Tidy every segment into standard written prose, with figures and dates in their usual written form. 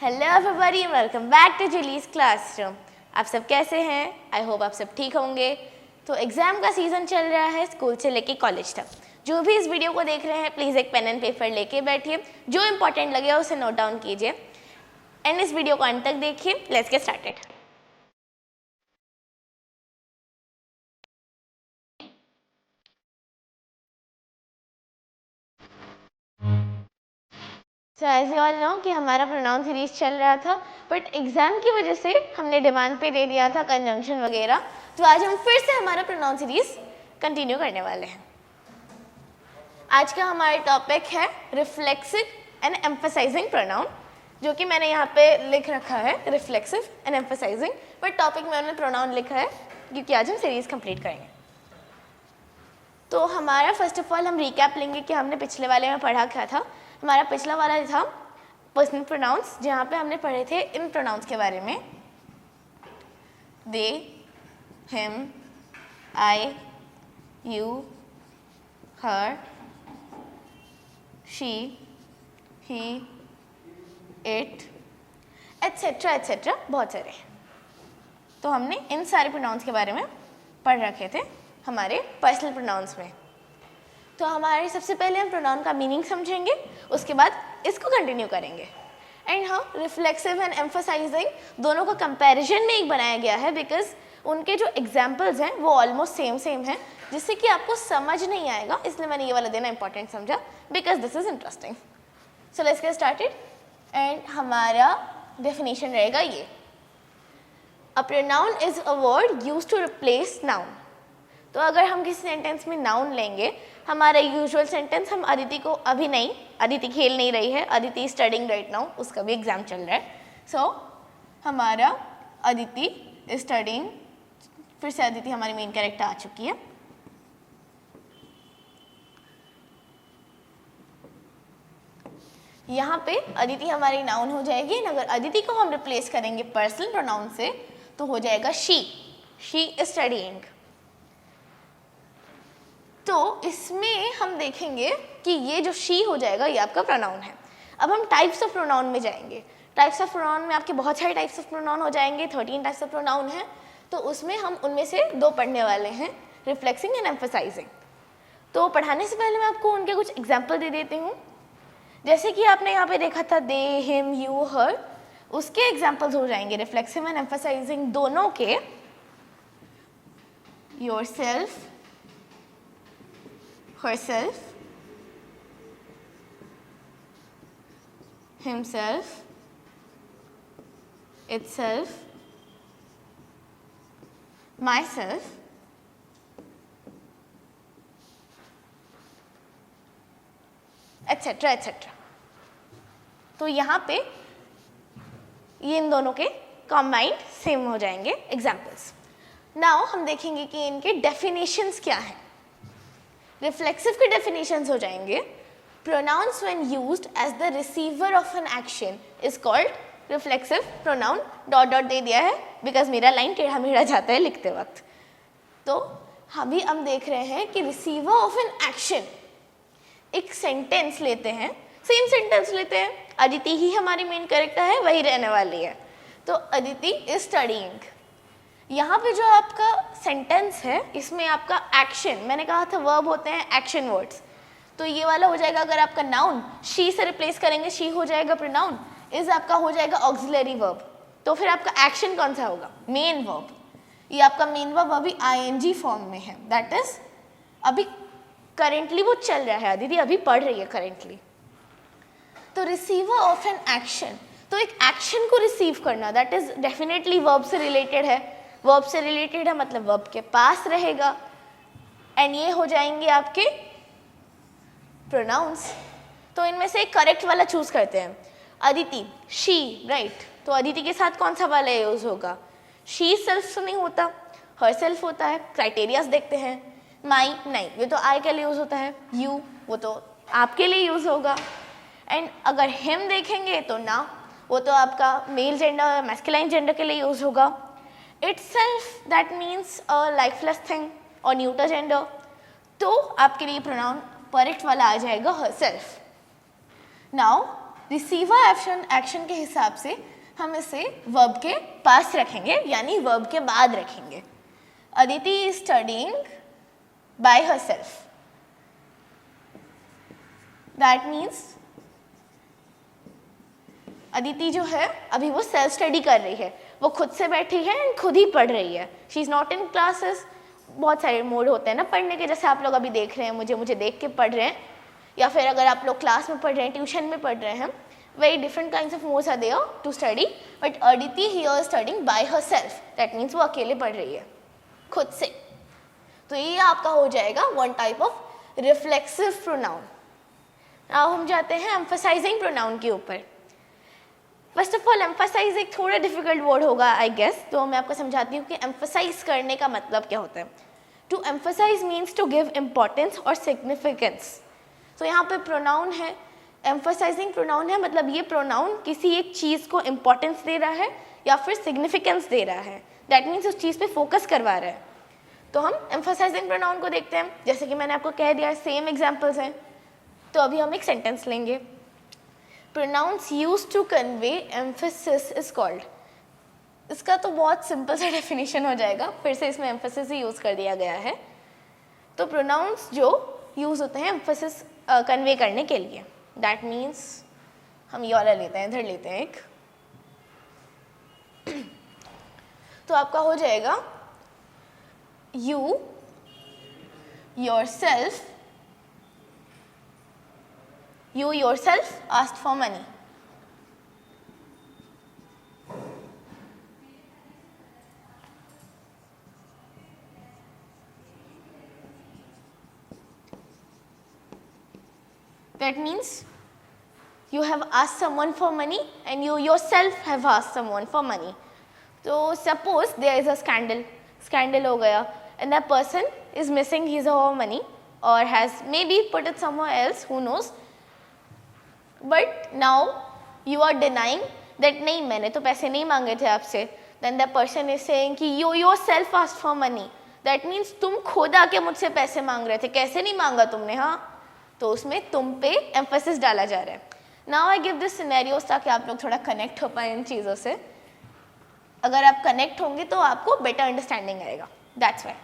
Hello everybody, welcome back to Julie's classroom. आप सब कैसे हैं? आई होप आप सब ठीक होंगे। तो एग्ज़ाम का सीज़न चल रहा है स्कूल से लेके कॉलेज तक। जो भी इस वीडियो को देख रहे हैं प्लीज़ एक पेन एंड पेपर लेके बैठिए, जो इंपॉर्टेंट लगे उसे नोट डाउन कीजिए एंड इस वीडियो को अंत तक देखिए। Let's get started. So as you all know कि हमारा प्रोनाउन सीरीज चल रहा था, बट एग्ज़ाम की वजह से हमने डिमांड पे दे दिया था कंजंक्शन वगैरह। तो आज हम फिर से हमारा प्रोनाउन सीरीज कंटिन्यू करने वाले हैं। आज का हमारा टॉपिक है रिफ्लेक्सिव एंड एम्फसाइजिंग प्रोनाउन, जो कि मैंने यहाँ पे लिख रखा है reflexive and emphasising, but topic में हमने प्रोनाउन लिखा है क्योंकि आज हम सीरीज कंप्लीट करेंगे। तो हमारा फर्स्ट ऑफ ऑल हम रिकैप लेंगे कि हमने पिछले वाले में पढ़ा क्या था। हमारा पिछला वाला था पर्सनल प्रोनाउंस, जहाँ पे हमने पढ़े थे इन प्रोनाउंस के बारे में, they, him, I, you, her, she, he, it, et cetera et cetera, बहुत सारे। तो हमने इन सारे प्रोनाउंस के बारे में पढ़ रखे थे हमारे पर्सनल प्रोनाउंस में। तो हमारे सबसे पहले हम प्रोनाउन का मीनिंग समझेंगे, उसके बाद इसको कंटिन्यू करेंगे। एंड हाँ, रिफ्लेक्सिव एंड एम्फसाइजिंग दोनों का कंपैरिजन में एक बनाया गया है, बिकॉज उनके जो एग्जाम्पल्स हैं वो ऑलमोस्ट सेम हैं, जिससे कि आपको समझ नहीं आएगा, इसलिए मैंने ये वाला देना इंपॉर्टेंट समझा, because this is interesting. So let's get started. And हमारा डेफिनेशन रहेगा ये, a pronoun is a word used to replace noun. तो अगर हम किसी सेंटेंस में नाउन लेंगे, हमारा यूजुअल सेंटेंस, हम अदिति को अभी नहीं, अदिति खेल नहीं रही है, अदिति स्टडिंग राइट नाउ, उसका भी एग्जाम चल रहा है। सो हमारा अदिति स्टडिंग, फिर से अदिति हमारी मेन कैरेक्टर आ चुकी है। यहाँ पे अदिति हमारी नाउन हो जाएगी। अगर अदिति को हम रिप्लेस करेंगे पर्सनल प्रोनाउन से तो हो जाएगा शी इज स्टडीइंग। तो इसमें हम देखेंगे कि ये जो शी हो जाएगा ये आपका प्रोनाउन है। अब हम टाइप्स ऑफ प्रोनाउन में जाएंगे। टाइप्स ऑफ प्रोनाउन में आपके बहुत सारे टाइप्स ऑफ प्रोनाउन हो जाएंगे, 13 टाइप्स ऑफ प्रोनाउन हैं। तो उसमें हम उनमें से 2 पढ़ने वाले हैं, रिफ्लेक्सिंग एंड एम्फसाइजिंग। तो पढ़ाने से पहले मैं आपको उनके कुछ एग्जाम्पल दे देती हूँ। जैसे कि आपने यहाँ पे देखा था दे, हिम, यू, हर, उसके एग्जाम्पल्स हो जाएंगे रिफ्लेक्सिव एंड एम्फसाइजिंग दोनों के, yourself, herself, himself, itself, myself, etc. etc. तो यहाँ पे ये इन दोनों के कॉम्बाइंड सेम हो जाएंगे एग्जाम्पल्स। नाउ हम देखेंगे कि इनके डेफिनेशंस क्या हैं। रिफ्लेक्सिव के डेफिनेशंस हो जाएंगे, pronouns when used as the receiver of an action is called reflexive pronoun. Dot dot दे दिया है बिकॉज मेरा लाइन टेढ़ा मेढ़ा जाता है लिखते वक्त। तो अभी हम देख रहे हैं कि रिसीवर ऑफ एन एक्शन, एक सेंटेंस लेते हैं, सेम सेंटेंस लेते हैं, अदिति ही हमारी मेन कैरेक्टर है, वही रहने वाली है। तो अदिति इज स्टडीइंग। यहाँ पे जो आपका सेंटेंस है इसमें आपका एक्शन, मैंने कहा था वर्ब होते हैं एक्शन वर्ड्स, तो ये वाला हो जाएगा। अगर आपका नाउन शी से रिप्लेस करेंगे, शी हो जाएगा प्रोनाउन, इज आपका हो जाएगा ऑक्सिलरी वर्ब। तो फिर आपका एक्शन कौन सा होगा? Main verb. ये आपका मेन वर्ब अभी आईएनजी फॉर्म में है, दैट इज अभी करेंटली वो चल रहा है, अदिति अभी पढ़ रही है करेंटली। तो रिसीवर ऑफ एन एक्शन, तो एक एक्शन को रिसीव करना, दैट इज डेफिनेटली वर्ब से रिलेटेड है। वर्ब से रिलेटेड है मतलब वर्ब के पास रहेगा, एंड ये हो जाएंगे आपके प्रोनाउंस। तो इनमें से एक करेक्ट वाला चूज करते हैं। अदिति, शी, राइट, तो अदिति के साथ कौन सा वाला यूज होगा? शी सेल्फ तो नहीं होता, हर सेल्फ होता है। क्राइटेरियाज देखते हैं। माई नहीं, ये तो आई के लिए यूज होता है। यू, वो तो आपके लिए यूज होगा। एंड अगर हिम देखेंगे तो ना, वो तो आपका मेल जेंडर, मैस्कुलाइन जेंडर के लिए यूज होगा। Itself, that means a lifeless thing or neuter gender, तो आपके लिए प्रोनाउन करेक्ट वाला आ जाएगा herself। Now रिसीवर एक्शन के हिसाब से हम इसे वर्ब के पास रखेंगे, यानी वर्ब के बाद रखेंगे. Aditi is studying by herself. That means Aditi जो है अभी वो सेल्फ स्टडी कर रही है, वो खुद से बैठी है एंड खुद ही पढ़ रही है. She is not in classes. बहुत सारे मोड होते हैं ना पढ़ने के, जैसे आप लोग अभी देख रहे हैं मुझे देख के पढ़ रहे हैं, या फिर अगर आप लोग क्लास में पढ़ रहे हैं, ट्यूशन में पढ़ रहे हैं. Very different kinds of modes are there to study. But Aditi here studying by herself. That means वो अकेले पढ़ रही है खुद से. तो ये आपका हो जाएगा one type of reflexive pronoun. अब हम जाते हैं एम्फसाइजिंग प्रोनाउन के ऊपर. फर्स्ट ऑफ ऑल एम्फसाइज एक थोड़ा डिफिकल्ट वर्ड होगा आई गेस, तो मैं आपको समझाती हूँ कि एम्फसाइज करने का मतलब क्या होता है. To emphasize means to give importance और सिग्निफिकेंस. तो यहाँ पे प्रोनाउन है, एम्फसाइजिंग प्रोनाउन है, मतलब ये प्रोनाउन किसी एक चीज़ को इम्पोर्टेंस दे रहा है या फिर सिग्निफिकेंस दे रहा है. दैट मीन्स उस चीज़ पे फोकस करवा रहा है. तो हम एम्फसाइजिंग प्रोनाउन को देखते हैं. जैसे कि मैंने आपको कह दिया सेम एग्जाम्पल्स हैं. तो अभी हम एक सेंटेंस लेंगे. Pronouns used to convey emphasis is called. इसका तो बहुत सिंपल सा डेफिनेशन हो जाएगा, फिर से इसमें emphasis ही यूज़ कर दिया गया है. तो pronouns जो यूज़ होते हैं emphasis कन्वे करने के लिए. That means हम ये वाला लेते हैं, इधर लेते हैं एक. तो आपका हो जाएगा you yourself asked for money. That means you have asked someone for money and you yourself have asked someone for money. So suppose there is a scandal हो गया and that person is missing his or her money or has maybe put it somewhere else, who knows. But now you are denying that नहीं मैंने तो पैसे नहीं मांगे थे आपसे. Then the person is saying कि you yourself asked for money. That means तुम खुद आके मुझसे पैसे मांग रहे थे, कैसे नहीं मांगा तुमने. हाँ, तो उसमें तुम पे emphasis डाला जा रहा है. Now I give this scenarios ताकि आप लोग थोड़ा कनेक्ट हो पाए इन चीज़ों से. अगर आप कनेक्ट होंगे तो आपको बेटर अंडरस्टैंडिंग आएगा. That's why.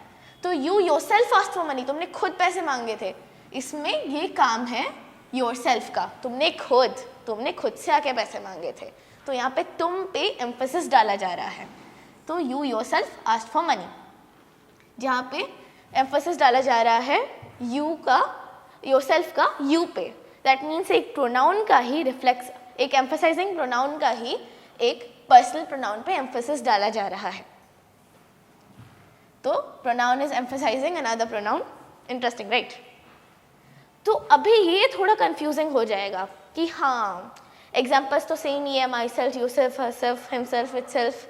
तो you yourself asked for money, तुमने खुद पैसे मांगे थे. इसमें ये काम है yourself का. तुमने खुद से आके पैसे मांगे थे. तो यहाँ पे तुम पे emphasis डाला जा रहा है. तो you yourself asked for money. जहाँ पे emphasis डाला जा रहा है you का, yourself का you पे. That means एक pronoun का ही reflex, एक emphasizing pronoun का ही एक personal pronoun पे emphasis डाला जा रहा है. तो pronoun is emphasizing another pronoun. Interesting, right? तो अभी ये थोड़ा confusing हो जाएगा कि हाँ एग्जाम्पल्स तो सेम ही है, my self, you self, her self, him self, it self.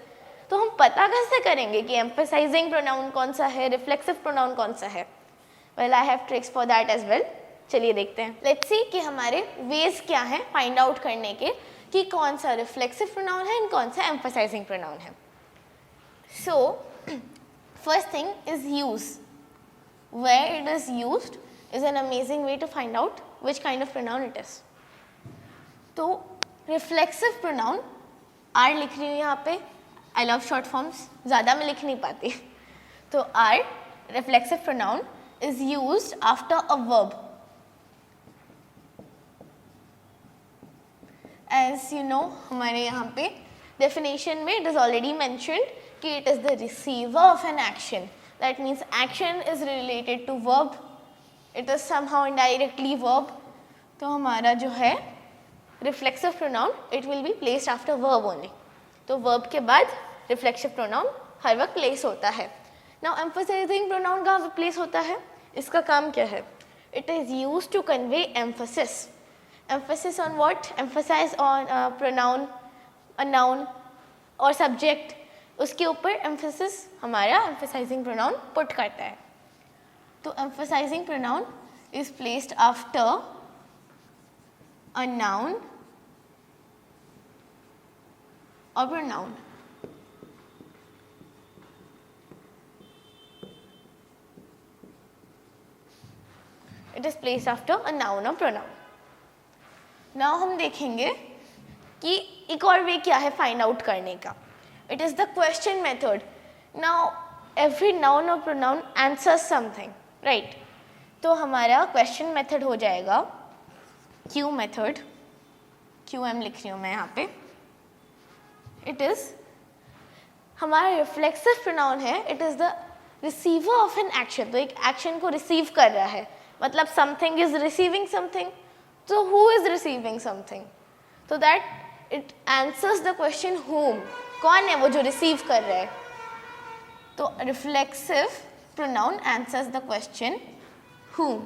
तो हम पता कैसे करेंगे कि एम्फसाइजिंग प्रोनाउन कौन सा है, रिफ्लेक्सिव प्रोनाउन कौन सा है. Well I have tricks for that as well. चलिए देखते हैं. लेट्स सी कि हमारे वेज क्या हैं फाइंड आउट करने के कि कौन सा रिफ्लेक्सिव प्रोनाउन है एंड कौन सा एम्फसाइजिंग प्रोनाउन है. So first thing is use. Where it is used is an amazing way to find out which kind of pronoun it is. तो reflexive pronoun R लिख रही हूँ यहाँ पे. I love short forms, ज़्यादा मैं लिख नहीं पाती. तो R reflexive pronoun is used after a verb. As you know हमारे यहाँ पे definition में it is already mentioned कि it is the receiver of an action. That means action is related to verb. It is somehow indirectly verb. तो हमारा जो है reflexive pronoun it will be placed after verb only. तो verb के बाद reflexive pronoun हर वक्त place होता है. Now emphasizing pronoun कहाँ पे place होता है, इसका काम क्या है. It is used to convey emphasis. Emphasis on what? Emphasize on a pronoun, a noun और subject. उसके ऊपर emphasis हमारा emphasizing pronoun put करता है. तो emphasizing pronoun is placed after a noun or pronoun. It is placed after a noun or pronoun. Now हम देखेंगे कि एक और वे क्या है फाइंड आउट करने का. It is the question method. Now every noun और प्रोनाउन आंसर्स समथिंग, राइट. तो हमारा क्वेश्चन मेथड हो जाएगा क्यू मेथड. QM लिख रही हूँ मैं यहाँ पे. इट इज़ हमारा रिफ्लेक्सिव प्रोनाउन है. It is the receiver of an action. तो एक एक्शन को रिसीव कर रहा है, मतलब समथिंग इज रिसीविंग समथिंग. तो हु इज रिसीविंग समथिंग? तो that it answers the question whom. कौन है वो जो रिसीव कर रहा है? तो reflexive pronoun answers the question whom,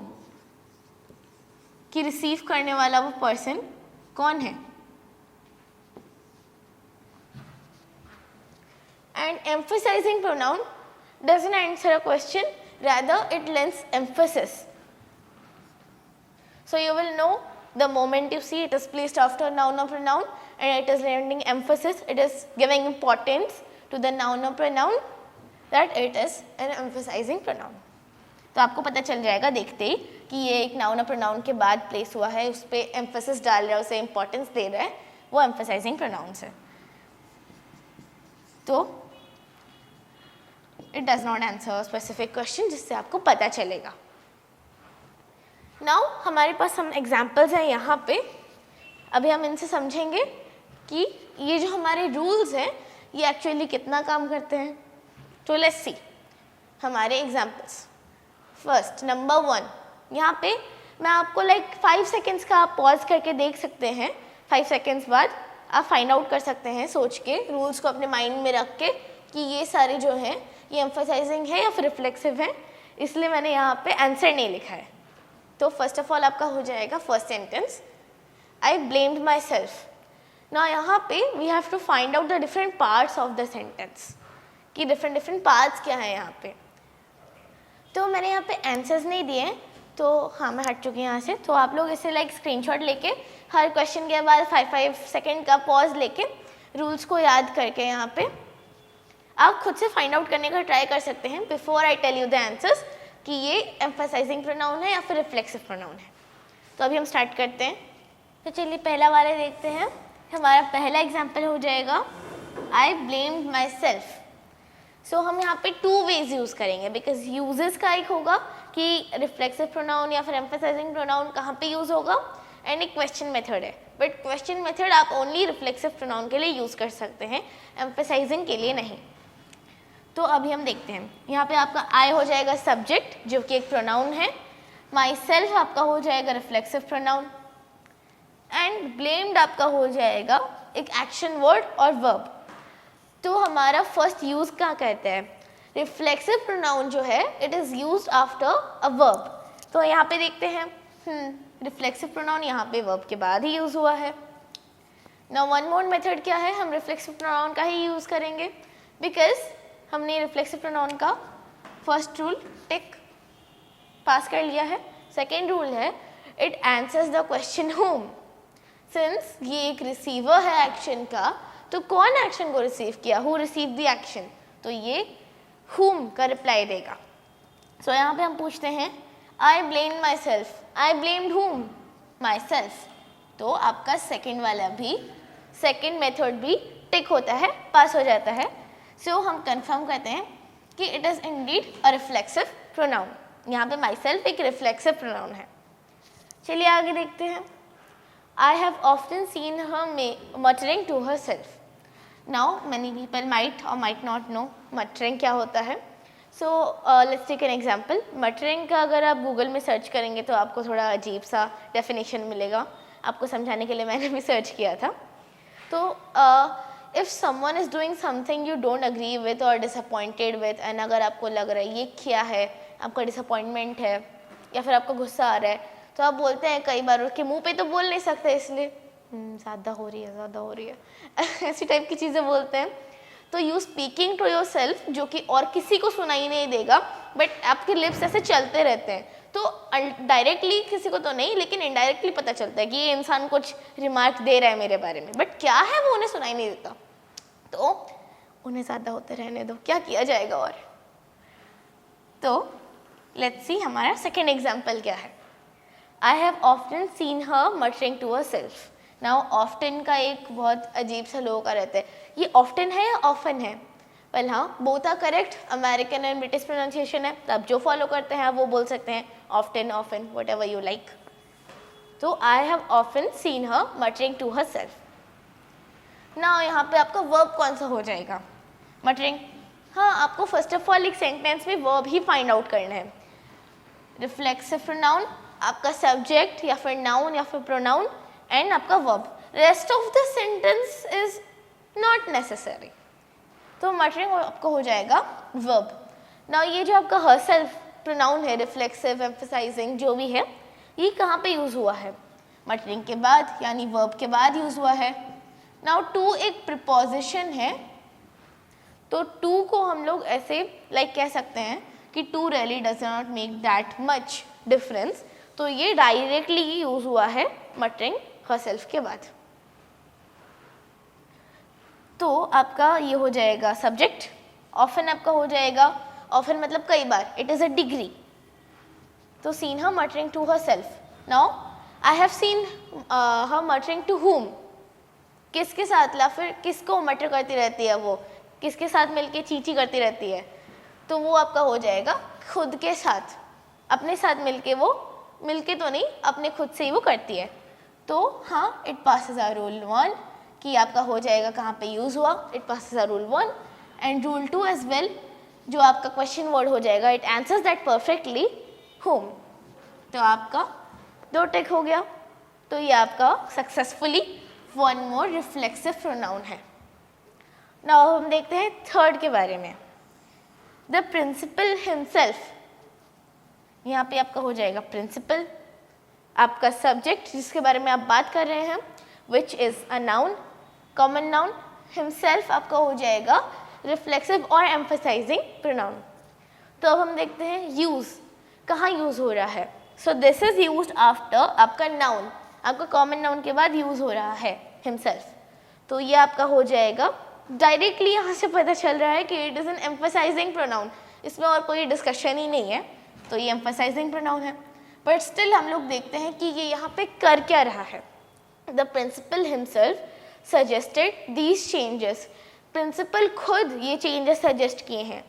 कि रिसीव करने वाला वो पर्सन कौन है. And emphasizing pronoun doesn't answer a question, rather it lends emphasis. So you will know the moment you see it is placed after noun or pronoun and it is lending emphasis, it is giving importance to the noun or pronoun, that it is an emphasizing pronoun. तो आपको पता चल जाएगा देखते ही कि ये एक noun और प्रोनाउन के बाद प्लेस हुआ है, उस पर एम्फेसिस डाल रहा है, उसे इंपॉर्टेंस दे रहा है, वो एम्फेसाइजिंग प्रोनाउंस है. तो it does not answer specific question, जिससे आपको पता चलेगा. नाउ हमारे पास हम एग्जाम्पल्स हैं यहाँ पे. अभी हम इनसे समझेंगे कि ये जो हमारे रूल्स हैं ये एक्चुअली कितना काम करते हैं. तो लेट्स सी हमारे एग्जाम्पल्स. फर्स्ट नंबर 1, यहाँ पे मैं आपको 5 सेकेंड्स का आप पॉज करके देख सकते हैं. 5 सेकेंड्स बाद आप फाइंड आउट कर सकते हैं सोच के, रूल्स को अपने माइंड में रख के कि ये सारे जो हैं ये एम्फसाइजिंग है या फिर रिफ्लेक्सिव है. इसलिए मैंने यहाँ पे आंसर नहीं लिखा है. तो फर्स्ट ऑफ ऑल आपका हो जाएगा first sentence, I blamed myself. ना यहाँ पे we have to find out the different parts of the sentence, कि डिफरेंट पार्ट्स क्या है यहाँ पे. तो मैंने यहाँ पे आंसर्स नहीं दिए हैं, तो हाँ मैं हट चुकी हूँ यहाँ से. तो आप लोग इसे स्क्रीनशॉट लेके हर क्वेश्चन के बाद 5 सेकेंड का पॉज लेके रूल्स को याद करके यहाँ पे आप खुद से फाइंड आउट करने का ट्राई कर सकते हैं before I tell you the answers कि ये एम्फसाइजिंग प्रोनाउन है या फिर रिफ्लेक्सिव प्रोनाउन है. तो अभी हम स्टार्ट करते हैं. तो चलिए पहला वाले देखते हैं. हमारा पहला एग्जाम्पल हो जाएगा आई ब्लेम्ड माई सेल्फ. सो हम यहाँ पे 2 वेज यूज़ करेंगे, बिकॉज यूजेस का एक होगा कि रिफ्लेक्सिव प्रोनाउन या फिर एम्फसाइजिंग प्रोनाउन कहाँ पे यूज़ होगा, एंड एक क्वेश्चन मेथड है. बट क्वेश्चन मेथड आप ओनली रिफ्लेक्सिव प्रोनाउन के लिए यूज़ कर सकते हैं, एम्फसाइजिंग के लिए नहीं. तो अभी हम देखते हैं. यहाँ पे आपका आई हो जाएगा सब्जेक्ट जो कि एक प्रोनाउन है. माई सेल्फ आपका हो जाएगा रिफ्लेक्सिव प्रोनाउन, एंड ब्लेम्ड आपका हो जाएगा एक एक्शन वर्ड और वर्ब. तो हमारा फर्स्ट यूज़ क्या कहते हैं, रिफ्लेक्सिव प्रोनाउन जो है it is used after a verb. तो यहाँ पे देखते हैं रिफ्लेक्सिव प्रोनाउन यहाँ पे वर्ब के बाद ही यूज़ हुआ है. नाउ वन मोर मेथड क्या है, हम रिफ्लेक्सिव प्रोनाउन का ही यूज़ करेंगे, बिकॉज हमने रिफ्लेक्सिव प्रोनाउन का फर्स्ट रूल टिक पास कर लिया है. सेकेंड रूल है it answers the question whom. Since ये एक रिसीवर है एक्शन का, तो कौन एक्शन को रिसीव किया, हु रिसीव द एक्शन, तो ये whom का रिप्लाई देगा. सो यहाँ पे हम पूछते हैं I blamed myself. I blamed whom? Myself. तो आपका सेकेंड वाला भी, सेकेंड मेथड भी टिक होता है, पास हो जाता है. सो हम कंफर्म करते हैं कि it is indeed a reflexive pronoun. यहाँ पे माई सेल्फ एक रिफ्लेक्सिव प्रोनाउन है. चलिए आगे देखते हैं. I have often seen her muttering to herself. Now many people might or might not know muttering क्या होता है. So let's take an example. Muttering का अगर आप गूगल में सर्च करेंगे तो आपको थोड़ा अजीब सा डेफिनेशन मिलेगा. आपको समझाने के लिए मैंने भी सर्च किया था. तो if someone is doing something you don't agree with or disappointed with, and अगर आपको लग रहा है ये क्या है, आपका डिसअपॉइंटमेंट है या फिर आपको गुस्सा आ रहा है, तो आप बोलते हैं कई बार उसके मुंह पे तो बोल नहीं सकते, इसलिए ज़्यादा हो रही है ऐसी टाइप की चीज़ें बोलते हैं. तो you speaking to yourself, जो कि और किसी को सुनाई नहीं देगा, बट आपके लिप्स ऐसे चलते रहते हैं. तो डायरेक्टली किसी को तो नहीं, लेकिन इनडायरेक्टली पता चलता है कि ये इंसान कुछ रिमार्क दे रहा है मेरे बारे में, बट क्या है वो उन्हें सुनाई नहीं देता. तो उन्हें ज़्यादा होते रहने दो, क्या किया जाएगा. और तो लेट्स सी हमारा सेकेंड एग्जाम्पल क्या है. I have often seen her muttering to herself. Now often का एक बहुत अजीब सा लोगों का रहता है, ये ऑफ्टन है या ऑफन है? वेल हाँ, both are correct, American and British pronunciation है, तो आप जो फॉलो करते हैं वो बोल सकते हैं, often, often, whatever you like. तो I have often seen her muttering to herself. Now यहाँ पे आपका वर्ब कौन सा हो जाएगा? मटरिंग। हाँ, आपको फर्स्ट ऑफ ऑल एक सेंटेंस में वर्ब ही फाइंड आउट करना है। रिफ्लेक्सिव प्रोनाउन, आपका सब्जेक्ट या फिर नाउन या फिर प्रोनाउन, एंड आपका verb. Rest of the sentence is not necessary. तो मटरिंग आपका हो जाएगा वर्ब। नाउ ये जो आपका हर सेल्फ प्रोनाउन है, रिफ्लेक्सिव, एम्फसाइजिंग, जो भी है, ये कहाँ पे यूज़ हुआ है? मटरिंग के बाद, यानी वर्ब के बाद यूज़ हुआ है। नाउ टू एक प्रीपोजिशन है, तो टू को हम लोग ऐसे कह सकते हैं कि to really does not make that much difference. तो ये डायरेक्टली यूज़ हुआ है मटरिंग हर सेल्फ के बाद। तो आपका ये हो जाएगा सब्जेक्ट। ऑफन आपका हो जाएगा, ऑफन मतलब कई बार, इट इज़ अ डिग्री। तो seen her muttering to herself. Now I have seen her muttering to whom, किसके साथ, या फिर किसको मटर करती रहती है, वो किसके साथ मिलके चीची करती रहती है? तो वो आपका हो जाएगा खुद के साथ, अपने साथ मिलके, वो मिलके तो नहीं, अपने खुद से ही वो करती है। तो हाँ, इट पासेस आवर रूल 1 कि आपका हो जाएगा कहाँ पे यूज़ हुआ, it passes our rule 1 and rule 2 as well, जो आपका क्वेश्चन वर्ड हो जाएगा, it answers that perfectly, whom. तो आपका 2 टिक हो गया। तो ये आपका successfully one more reflexive pronoun है। नाउ हम देखते हैं थर्ड के बारे में, द प्रिंसिपल हिमसेल्फ। यहाँ पे आपका हो जाएगा प्रिंसिपल, आपका सब्जेक्ट जिसके बारे में आप बात कर रहे हैं, which is a noun, common noun. Himself आपका हो जाएगा रिफ्लेक्सिव और एम्फसाइजिंग प्रोनाउन। तो अब हम देखते हैं यूज़, कहाँ यूज़ हो रहा है। So this is used after आपका नाउन, आपका कॉमन नाउन के बाद यूज़ हो रहा है हिमसेल्फ। तो ये आपका हो जाएगा, डायरेक्टली यहाँ से पता चल रहा है कि it is an emphasizing pronoun, इसमें और कोई डिस्कशन ही नहीं है, तो ये एम्फसाइजिंग प्रोनाउन है। बट स्टिल हम लोग देखते हैं कि ये यहाँ पे कर क्या रहा है। The principal himself suggested these changes, principal खुद ये चेंजेस सजेस्ट किए हैं।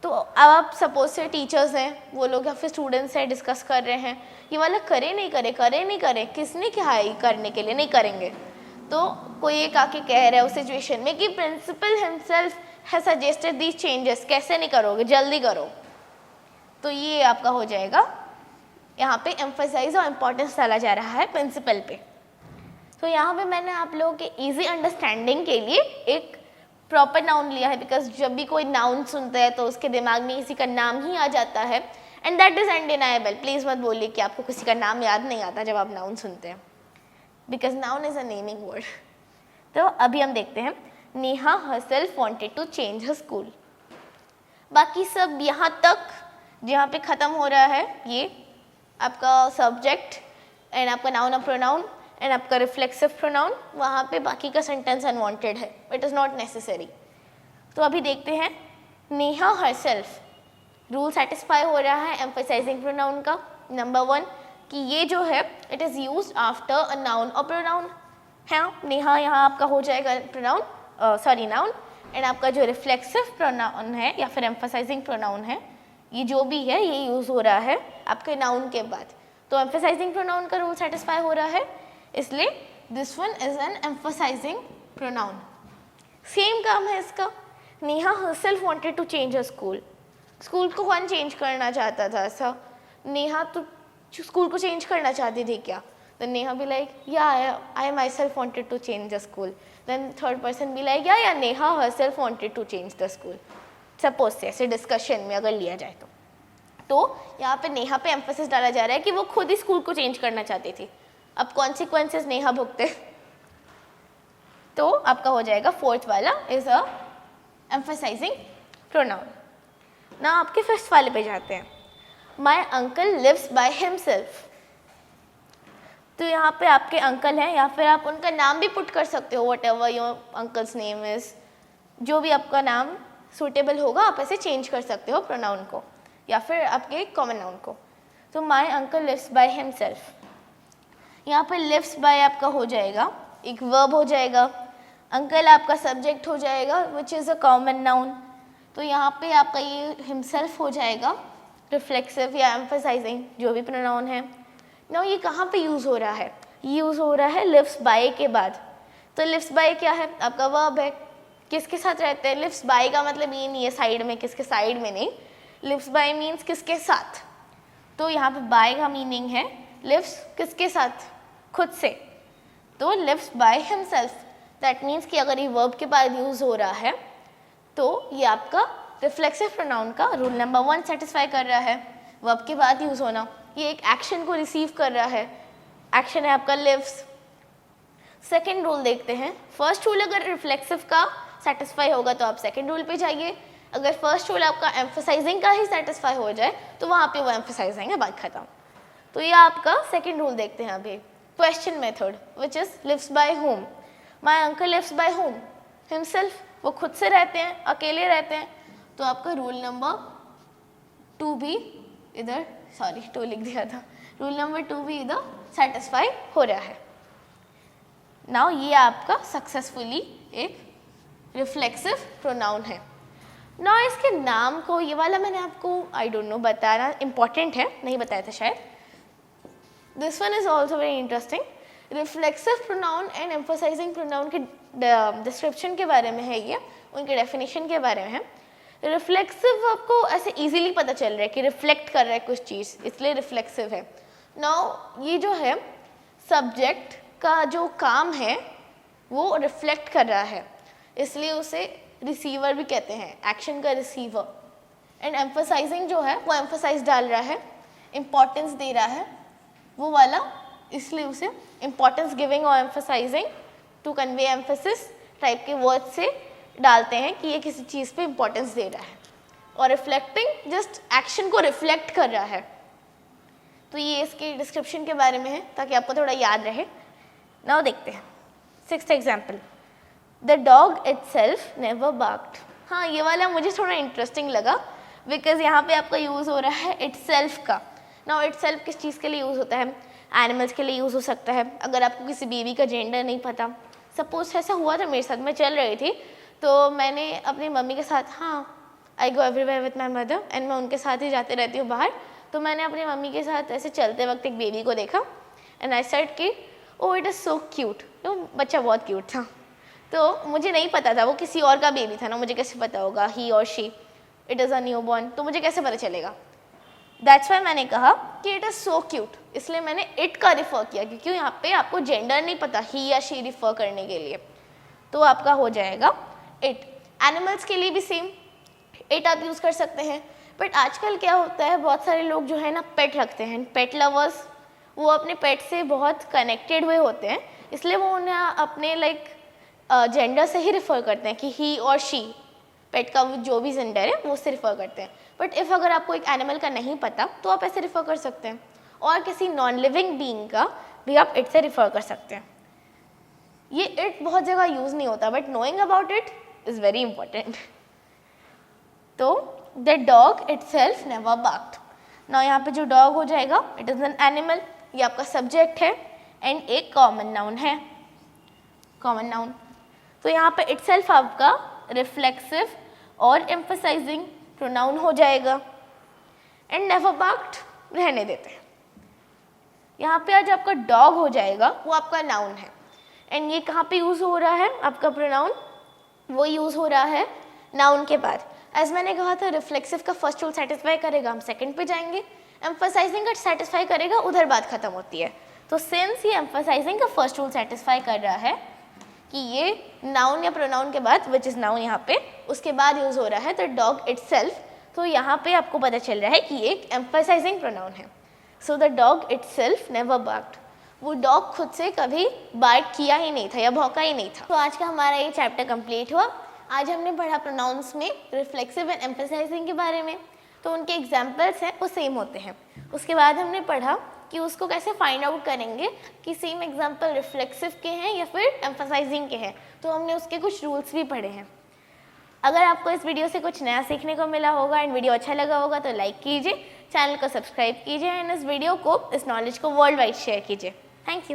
तो अब आप सपोज से टीचर्स हैं, वो लोग या फिर स्टूडेंट्स हैं, डिस्कस कर रहे हैं, ये वाला करे नहीं करे, करे नहीं करे, किसने क्या है करने के लिए, नहीं करेंगे। तो कोई एक आके कह रहा है उस सिचुएशन में कि प्रिंसिपल हिमसेल्फ है सजेस्टेड दीज चेंजेस, कैसे नहीं करोगे, जल्दी करो। तो ये आपका हो जाएगा, यहाँ पे एम्फसाइज और इम्पोर्टेंस डाला जा रहा है प्रिंसिपल पे। तो यहाँ पे मैंने आप लोगों के इजी अंडरस्टैंडिंग के लिए एक प्रॉपर नाउन लिया है, बिकॉज जब भी कोई नाउन सुनते हैं तो उसके दिमाग में किसी का नाम ही आ जाता है, and that is undeniable. Please मत बोलिए कि आपको किसी का नाम याद नहीं आता जब आप नाउन सुनते हैं, because noun is a naming word. तो अभी हम देखते हैं, Neha herself wanted to change her school. बाकी सब यहाँ तक जहाँ पे ख़त्म हो रहा है, ये आपका सब्जेक्ट एंड आपका नाउन और प्रोनाउन एंड आपका रिफ्लेक्सिव प्रोनाउन, वहाँ पे बाकी का सेंटेंस अनवांटेड है, इट इज़ नॉट नेसेसरी। तो अभी देखते हैं नेहा हरसेल्फ, रूल सेटिस्फाई हो रहा है एम्फसाइजिंग प्रोनाउन का। नंबर 1 कि ये जो है it is used after a noun और प्रोनाउन है। नेहा यहाँ आपका हो जाएगा प्रोनाउन, सॉरी नाउन, एंड आपका जो रिफ्लेक्सिव प्रोनाउन है या फिर एम्फसाइजिंग प्रोनाउन है, ये जो भी है ये यूज़ हो रहा है आपके नाउन के बाद। तो एम्फसाइजिंग प्रोनाउन का रूल सेटिस्फाई हो रहा है, इसलिए this one is an emphasizing pronoun. Same काम है इसका, Neha herself wanted to change her school. School को कौन चेंज करना चाहता था? ऐसा नेहा तो स्कूल को चेंज करना चाहती थी क्या? देन नेहा बी लाइक या I myself wanted to change the school. Then third person be like या Neha herself wanted to change the school. Suppose से ऐसे डिस्कशन में अगर लिया जाए तो यहाँ पे नेहा पे एम्फेसिस डाला जा रहा है कि वो खुद ही स्कूल को चेंज करना चाहती थी। अब कॉन्सिक्वेंसेस नेहा भुगते, तो आपका हो जाएगा फोर्थ वाला इज अ एम्फसाइजिंग प्रोनाउन। ना आपके फर्स्ट वाले पे जाते हैं, my uncle lives by himself. तो यहाँ पे आपके अंकल हैं या फिर आप उनका नाम भी पुट कर सकते हो, what ever your uncle's name is, जो भी आपका नाम सूटेबल होगा आप ऐसे चेंज कर सकते हो प्रोनाउन को या फिर आपके कॉमन नाउन को। तो my uncle lives by himself. यहाँ पे लिव्स बाय आपका हो जाएगा, एक वर्ब हो जाएगा, अंकल आपका सब्जेक्ट हो जाएगा which is a common noun. तो यहाँ पे आपका ये हिमसेल्फ हो जाएगा रिफ्लेक्सिव या एम्फसाइजिंग, जो भी प्रोनाउन है। नाउ ये कहाँ पे यूज़ हो रहा है? यूज़ हो रहा है लिव्स बाय के बाद। तो लिव्स बाय क्या है? आपका वर्ब है। किसके साथ रहते हैं? लिव्स बाय का मतलब ये नहीं है साइड में, किसके साइड में नहीं, लिव्स बाय मीन्स किसके साथ। तो यहाँ पे बाय का मीनिंग है लिव्स किसके साथ? खुद से। तो lives by himself, that means कि अगर ये वर्ब के बाद यूज़ हो रहा है तो ये आपका रिफ्लेक्सिव प्रोनाउन का रूल नंबर 1 सेटिस्फाई कर रहा है, वर्ब के बाद यूज़ होना। ये एक एक्शन को रिसीव कर रहा है, एक्शन है आपका लिव्स। सेकेंड रूल देखते हैं। फर्स्ट रूल अगर रिफ्लेक्सिव का सेटिस्फाई होगा तो आप सेकेंड रूल पे जाइए, अगर फर्स्ट रूल आपका एम्फसाइजिंग का ही सेटिस्फाई हो जाए तो वहाँ पे वो एम्फसाइजिंग है, बात खत्म। तो ये आपका सेकेंड रूल देखते हैं अभी। Question method which is lives by whom. My uncle lives by whom, himself, वो खुद से रहते हैं, अकेले रहते हैं। तो आपका रूल नंबर 2 भी इधर, सॉरी 2 लिख दिया था, रूल नंबर 2 भी इधर सेटिस्फाई हो रहा है। नाउ ये आपका सक्सेसफुली एक रिफ्लेक्सिव प्रोनाउन है। नाउ इसके नाम को, ये वाला मैंने आपको आई डोंट नो बताना इम्पॉर्टेंट है, नहीं बताया था शायद। This one is also very interesting. Reflexive pronoun and emphasising pronoun के डिस्क्रिप्शन के बारे में है ये, उनके डेफिनेशन के बारे में है। रिफ्लेक्सिव आपको ऐसे इजीली पता चल रहा है कि रिफ्लेक्ट कर रहा है कुछ चीज़, इसलिए रिफ्लेक्सिव है। नाउ ये जो है सब्जेक्ट का जो काम है वो रिफ्लेक्ट कर रहा है, इसलिए उसे रिसीवर भी कहते हैं, एक्शन का रिसीवर। एंड एम्फसाइजिंग जो है वो एम्फसाइज डाल रहा है, इम्पॉर्टेंस दे रहा है वो वाला, इसलिए उसे इम्पॉर्टेंस गिविंग और emphasizing to convey emphasis type के वर्ड से डालते हैं कि ये किसी चीज़ पे इम्पोर्टेंस दे रहा है। और रिफ्लेक्टिंग जस्ट एक्शन को रिफ्लेक्ट कर रहा है। तो ये इसके डिस्क्रिप्शन के बारे में है ताकि आपको थोड़ा याद रहे। नाउ देखते हैं 6th example, the dog itself never barked. हाँ, ये वाला मुझे थोड़ा इंटरेस्टिंग लगा बिकॉज यहाँ पे आपका यूज़ हो रहा है इटसेल्फ का। नाउ इटसेल्फ किस चीज़ के लिए यूज़ होता है? एनिमल्स के लिए यूज़ हो सकता है। अगर आपको किसी बेबी का जेंडर नहीं पता, सपोज ऐसा हुआ था मेरे साथ, मैं चल रही थी तो मैंने अपनी मम्मी के साथ, हाँ I go everywhere with my mother and मैं उनके साथ ही जाते रहती हूँ बाहर, तो मैंने अपनी मम्मी के साथ ऐसे चलते वक्त एक बेबी को देखा एंड आई सेड कि ओ इट इज़ सो क्यूट। तो बच्चा बहुत क्यूट था, तो मुझे नहीं पता था वो किसी और का बेबी था ना, मुझे कैसे पता होगा ही और she, it is a new born, तो मुझे कैसे पता चलेगा? दैट्स वाई मैंने कहा कि इट इज़ सो क्यूट, इसलिए मैंने इट का रिफ़र किया क्योंकि यहाँ पे आपको जेंडर नहीं पता ही या शी रिफ़र करने के लिए, तो आपका हो जाएगा इट। एनिमल्स के लिए भी सेम इट आप यूज़ कर सकते हैं। बट आजकल क्या होता है, बहुत सारे लोग जो है ना पेट रखते हैं, पेट लवर्स, वो अपने पेट से बहुत कनेक्टेड हुए होते हैं, इसलिए वो उन्हें अपने लाइक जेंडर से ही रिफ़र करते हैं कि ही और शी, पेट का जो भी जेंडर है वो उससे रिफ़र करते हैं। बट इफ़ अगर आपको एक एनिमल का नहीं पता तो आप ऐसे रिफ़र कर सकते हैं, और किसी नॉन लिविंग बीइंग का भी आप इट से रिफ़र कर सकते हैं। ये इट बहुत जगह यूज़ नहीं होता, but knowing about it is very important. तो the dog itself never barked. Now यहाँ पे जो डॉग हो जाएगा इट इज़ एन एनिमल, ये आपका सब्जेक्ट है एंड एक कॉमन नाउन है, कॉमन नाउन। तो यहाँ पे इटसेल्फ आपका रिफ्लेक्सिव और एम्फसाइजिंग प्रोनाउन हो जाएगा एंड नेवर बार्क्ड रहने देते हैं। यहाँ पे आज आपका डॉग हो जाएगा, वो आपका नाउन है एंड ये कहाँ पे यूज़ हो रहा है आपका प्रोनाउन? वो यूज़ हो रहा है नाउन के बाद। एज मैंने कहा था रिफ्लेक्सिव का फर्स्ट रूल सेटिस्फाई करेगा, हम सेकंड पे जाएंगे, एम्फसाइजिंग का सेटिस्फाई करेगा, उधर बात खत्म होती है। तो सिंस ये एम्फसाइजिंग का फर्स्ट रूल सेटिस्फाई कर रहा है कि ये नाउन या प्रोनाउन के बाद, विच इज़ नाउन यहाँ पे, उसके बाद यूज़ हो रहा है द डॉग इटसेल्फ, तो यहाँ पे आपको पता चल रहा है कि ये एक एम्फसाइजिंग प्रोनाउन है। So the dog itself never barked, वो डॉग खुद से कभी बार्क किया ही नहीं था या भौंका ही नहीं था। तो आज का हमारा ये चैप्टर कंप्लीट हुआ। आज हमने पढ़ा प्रोनाउंस में रिफ्लेक्सिव एंड एम्फसाइजिंग के बारे में, तो उनके एग्जाम्पल्स हैं वो सेम होते हैं। उसके बाद हमने पढ़ा कि उसको कैसे फाइंड आउट करेंगे कि सेम एग्जाम्पल रिफ्लेक्सिव के हैं या फिर एम्फसाइजिंग के हैं, तो हमने उसके कुछ रूल्स भी पढ़े हैं। अगर आपको इस वीडियो से कुछ नया सीखने को मिला होगा एंड वीडियो अच्छा लगा होगा तो लाइक कीजिए, चैनल को सब्सक्राइब कीजिए एंड इस वीडियो को, इस नॉलेज को वर्ल्ड वाइड शेयर कीजिए। Thank you.